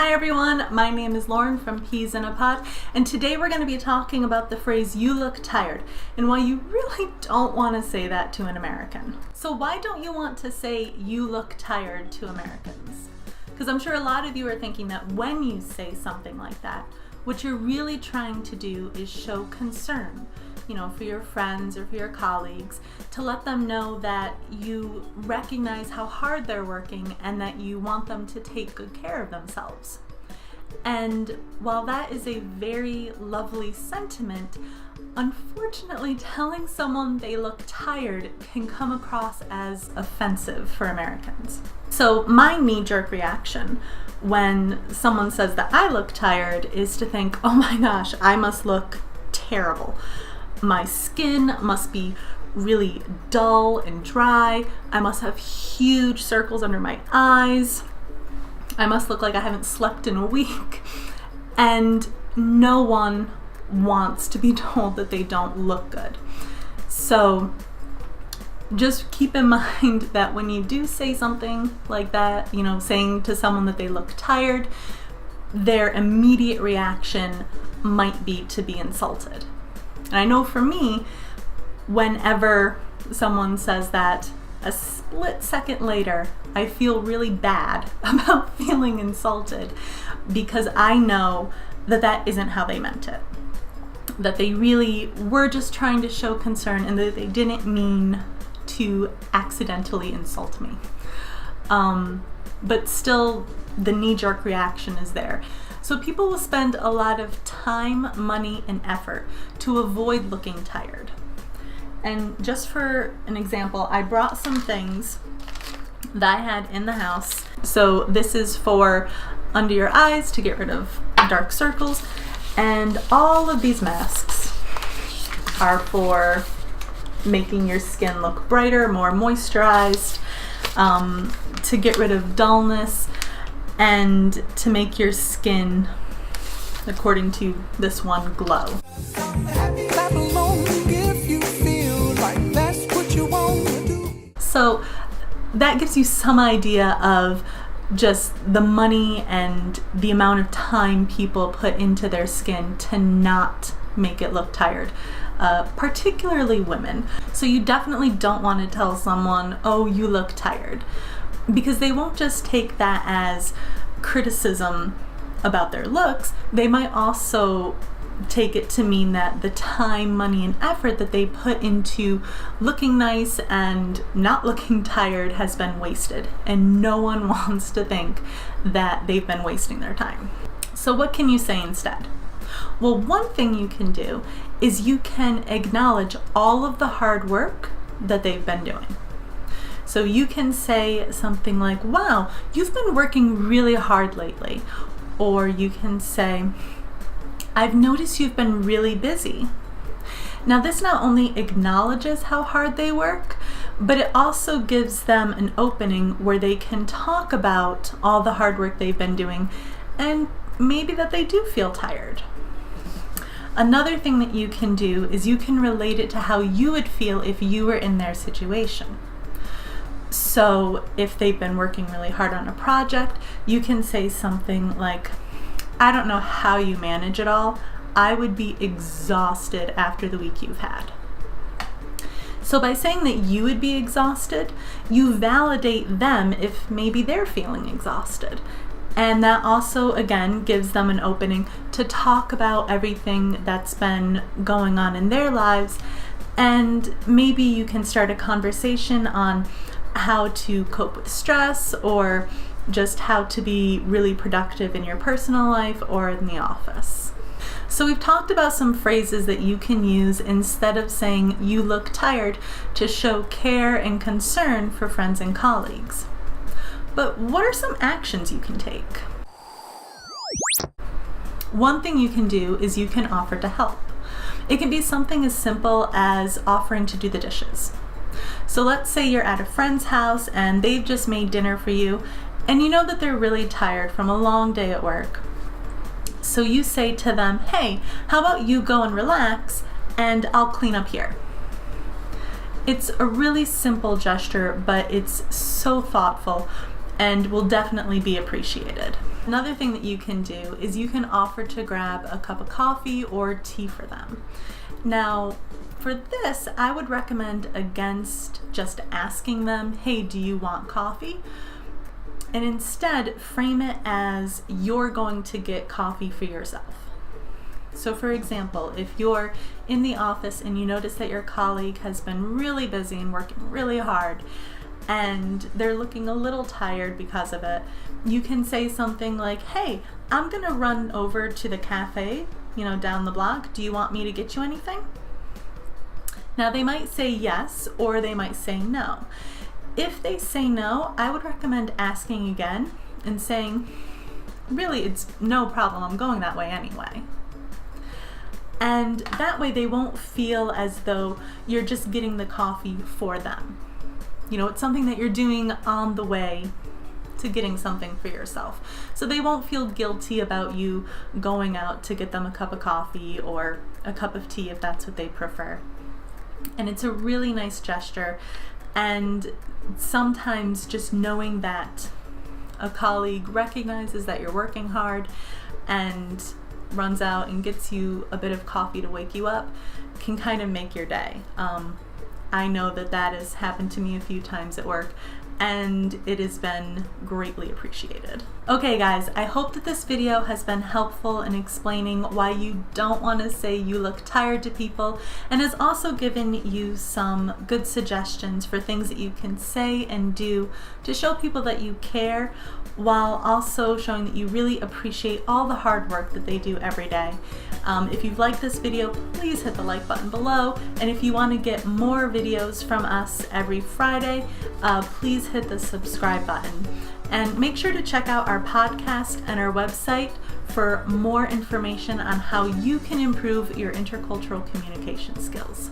Hi everyone, my name is Lauren from Peas in a Pod, and today we're going to be talking about the phrase "you look tired" and why you really don't want to say that to an American. So why don't you want to say "you look tired" to Americans? Because I'm sure a lot of you are thinking that when you say something like that, what you're really trying to do is show concern, for your friends or for your colleagues, to let them know that you recognize how hard they're working and that you want them to take good care of themselves. And while that is a very lovely sentiment, unfortunately, telling someone they look tired can come across as offensive for Americans. So my knee-jerk reaction when someone says that I look tired is to think, oh my gosh, I must look terrible. My skin must be really dull and dry. I must have huge circles under my eyes. I must look like I haven't slept in a week. And no one wants to be told that they don't look good. So just keep in mind that when you do say something like that, saying to someone that they look tired, their immediate reaction might be to be insulted. And I know for me, whenever someone says that, a split second later, I feel really bad about feeling insulted because I know that that isn't how they meant it. That they really were just trying to show concern and that they didn't mean to accidentally insult me. But still, the knee-jerk reaction is there. So people will spend a lot of time, money, and effort to avoid looking tired. And just for an example, I brought some things that I had in the house. So this is for under your eyes to get rid of dark circles. And all of these masks are for making your skin look brighter, more moisturized, to get rid of dullness, and to make your skin, according to this one, glow. So that gives you some idea of just the money and the amount of time people put into their skin to not make it look tired, particularly women. So you definitely don't want to tell someone, oh, you look tired, because they won't just take that as criticism about their looks. They might also take it to mean that the time, money, and effort that they put into looking nice and not looking tired has been wasted, and no one wants to think that they've been wasting their time. So what can you say instead? Well, one thing you can do is you can acknowledge all of the hard work that they've been doing. So you can say something like, wow, you've been working really hard lately. Or you can say, I've noticed you've been really busy. Now this not only acknowledges how hard they work, but it also gives them an opening where they can talk about all the hard work they've been doing and maybe that they do feel tired. Another thing that you can do is you can relate it to how you would feel if you were in their situation. So if they've been working really hard on a project, you can say something like, I don't know how you manage it all. I would be exhausted after the week you've had. So by saying that you would be exhausted, you validate them if maybe they're feeling exhausted. And that also, again, gives them an opening to talk about everything that's been going on in their lives. And maybe you can start a conversation on how to cope with stress, or just how to be really productive in your personal life or in the office. So we've talked about some phrases that you can use instead of saying you look tired to show care and concern for friends and colleagues. But what are some actions you can take? One thing you can do is you can offer to help. It can be something as simple as offering to do the dishes. So let's say you're at a friend's house and they've just made dinner for you, and you know that they're really tired from a long day at work. So you say to them, hey, how about you go and relax and I'll clean up here. It's a really simple gesture, but it's so thoughtful and will definitely be appreciated. Another thing that you can do is you can offer to grab a cup of coffee or tea for them. Now, for this, I would recommend against just asking them, hey, do you want coffee? And instead frame it as you're going to get coffee for yourself. So for example, if you're in the office and you notice that your colleague has been really busy and working really hard and they're looking a little tired because of it, you can say something like, hey, I'm gonna run over to the cafe, down the block. Do you want me to get you anything? Now they might say yes, or they might say no. If they say no, I would recommend asking again and saying, really, it's no problem, I'm going that way anyway. And that way they won't feel as though you're just getting the coffee for them. It's something that you're doing on the way to getting something for yourself. So they won't feel guilty about you going out to get them a cup of coffee or a cup of tea if that's what they prefer. And it's a really nice gesture. And sometimes just knowing that a colleague recognizes that you're working hard and runs out and gets you a bit of coffee to wake you up can kind of make your day. I know that has happened to me a few times at work, and it has been greatly appreciated. Okay guys, I hope that this video has been helpful in explaining why you don't want to say you look tired to people, and has also given you some good suggestions for things that you can say and do to show people that you care, while also showing that you really appreciate all the hard work that they do every day. If you've liked this video, please hit the like button below, and if you want to get more videos from us every Friday, please hit the subscribe button. And make sure to check out our podcast and our website for more information on how you can improve your intercultural communication skills.